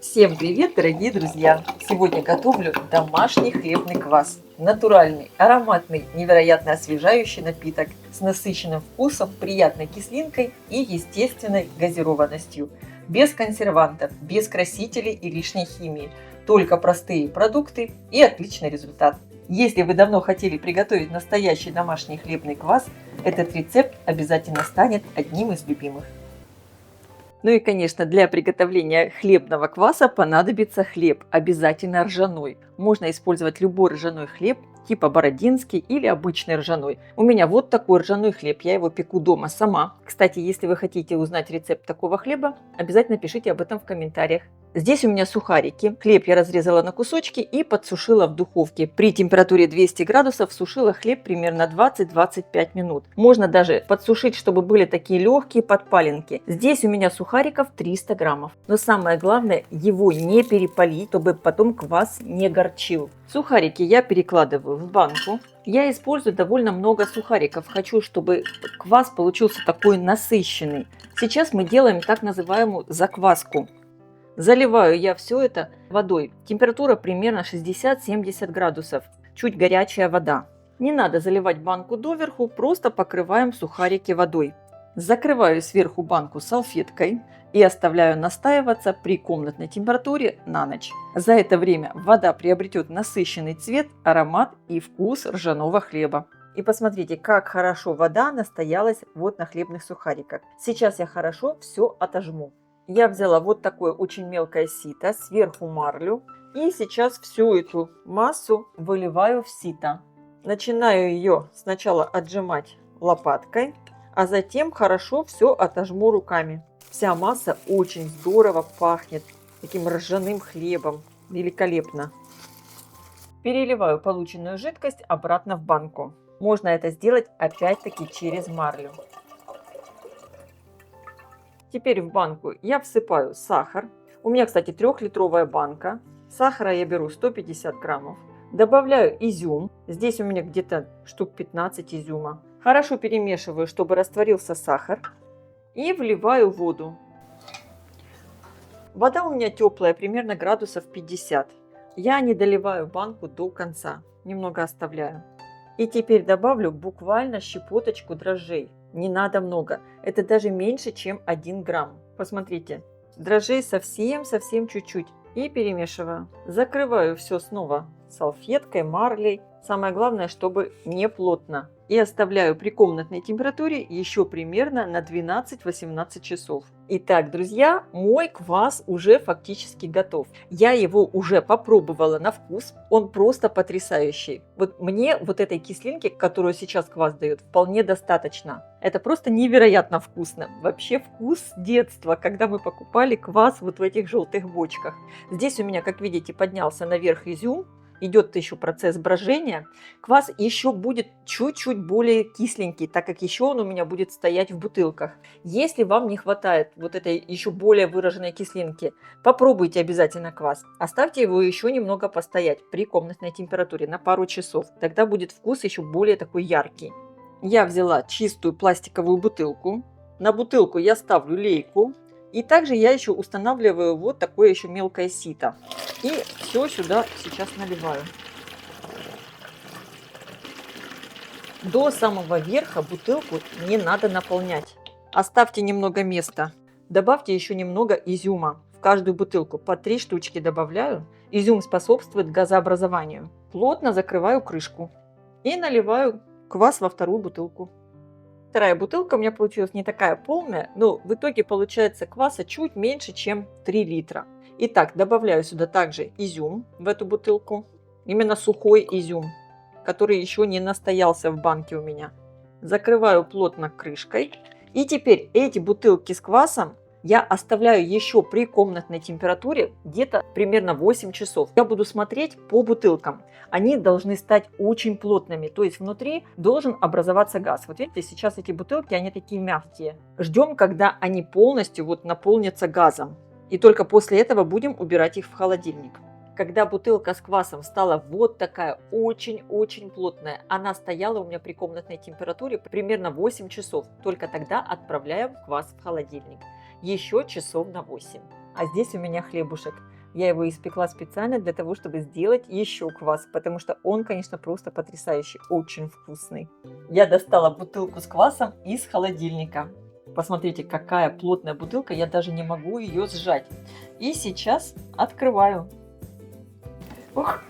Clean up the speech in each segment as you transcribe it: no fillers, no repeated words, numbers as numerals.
Всем привет, дорогие друзья! Сегодня готовлю домашний хлебный квас. Натуральный, ароматный, невероятно освежающий напиток с насыщенным вкусом, приятной кислинкой и естественной газированностью. Без консервантов, без красителей и лишней химии. Только простые продукты и отличный результат. Если вы давно хотели приготовить настоящий домашний хлебный квас, этот рецепт обязательно станет одним из любимых. Ну и, конечно, для приготовления хлебного кваса понадобится хлеб, обязательно ржаной. Можно использовать любой ржаной хлеб, типа бородинский или обычный ржаной. У меня вот такой ржаной хлеб, я его пеку дома сама. Кстати, если вы хотите узнать рецепт такого хлеба, обязательно пишите об этом в комментариях. Здесь у меня сухарики. Хлеб я разрезала на кусочки и подсушила в духовке. При температуре 200 градусов сушила хлеб примерно 20-25 минут. Можно даже подсушить, чтобы были такие легкие подпаленки. Здесь у меня сухариков 300 граммов. Но самое главное, его не перепалить, чтобы потом квас не горчил. Сухарики я перекладываю в банку. Я использую довольно много сухариков. Хочу, чтобы квас получился такой насыщенный. Сейчас мы делаем так называемую закваску. Заливаю я все это водой. Температура примерно 60-70 градусов. Чуть горячая вода. Не надо заливать банку доверху, просто покрываем сухарики водой. Закрываю сверху банку салфеткой и оставляю настаиваться при комнатной температуре на ночь. За это время вода приобретет насыщенный цвет, аромат и вкус ржаного хлеба. И посмотрите, как хорошо вода настоялась вот на хлебных сухариках. Сейчас я хорошо все отожму. Я взяла вот такое очень мелкое сито, сверху марлю. И сейчас всю эту массу выливаю в сито. Начинаю ее сначала отжимать лопаткой, а затем хорошо все отожму руками. Вся масса очень здорово пахнет таким ржаным хлебом. Великолепно. Переливаю полученную жидкость обратно в банку. Можно это сделать опять-таки через марлю. Теперь в банку я всыпаю сахар. У меня, кстати, 3-литровая банка. Сахара я беру 150 граммов. Добавляю изюм. Здесь у меня где-то штук 15 изюма. Хорошо перемешиваю, чтобы растворился сахар. И вливаю воду. Вода у меня теплая, примерно градусов 50. Я не доливаю банку до конца. Немного оставляю. И теперь добавлю буквально щепоточку дрожжей. Не надо много. Это даже меньше, чем 1 грамм. Посмотрите. Дрожжей совсем чуть-чуть. И перемешиваю. Закрываю все снова салфеткой, марлей. Самое главное, чтобы не плотно. И оставляю при комнатной температуре еще примерно на 12-18 часов. Итак, друзья, мой квас уже фактически готов. Я его уже попробовала на вкус. Он просто потрясающий. Вот мне вот этой кислинки, которую сейчас квас дает, вполне достаточно. Это просто невероятно вкусно. Вообще вкус детства, когда мы покупали квас вот в этих желтых бочках. Здесь у меня, как видите, поднялся наверх изюм. Идет еще процесс брожения. Квас еще будет чуть-чуть более кисленький, так как еще он у меня будет стоять в бутылках. Если вам не хватает вот этой еще более выраженной кислинки, попробуйте обязательно квас. Оставьте его еще немного постоять при комнатной температуре на пару часов. Тогда будет вкус еще более такой яркий. Я взяла чистую пластиковую бутылку. На бутылку я ставлю лейку. И также я еще устанавливаю вот такое еще мелкое сито. И все сюда сейчас наливаю. До самого верха бутылку не надо наполнять. Оставьте немного места. Добавьте еще немного изюма. В каждую бутылку по 3 штучки добавляю. Изюм способствует газообразованию. Плотно закрываю крышку. И наливаю квас во вторую бутылку. Вторая бутылка у меня получилась не такая полная, но в итоге получается кваса чуть меньше, чем 3 литра. Итак, добавляю сюда также изюм в эту бутылку. Именно сухой изюм, который еще не настоялся в банке у меня. Закрываю плотно крышкой. И теперь эти бутылки с квасом я оставляю еще при комнатной температуре где-то примерно 8 часов. Я буду смотреть по бутылкам. Они должны стать очень плотными, то есть внутри должен образоваться газ. Вот видите, сейчас эти бутылки, они такие мягкие. Ждем, когда они полностью вот наполнятся газом. И только после этого будем убирать их в холодильник. Когда бутылка с квасом стала вот такая очень-очень плотная, она стояла у меня при комнатной температуре примерно 8 часов. Только тогда отправляем квас в холодильник. Еще часов на 8. А здесь у меня хлебушек. Я его испекла специально для того, чтобы сделать еще квас, потому что он, конечно, просто потрясающий, очень вкусный. Я достала бутылку с квасом из холодильника. Посмотрите, какая плотная бутылка, я даже не могу ее сжать. И сейчас открываю. Ух.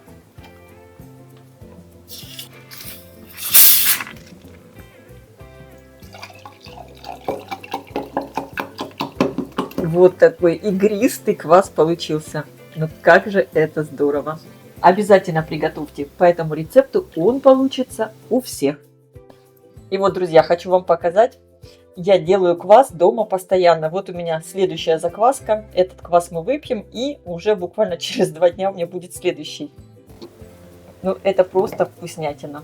Вот такой игристый квас получился. Ну как же это здорово! Обязательно приготовьте по этому рецепту, он получится у всех. И вот, друзья, хочу вам показать. Я делаю квас дома постоянно. Вот у меня следующая закваска. Этот квас мы выпьем, и уже буквально через 2 дня у меня будет следующий. Ну, это просто вкуснятина.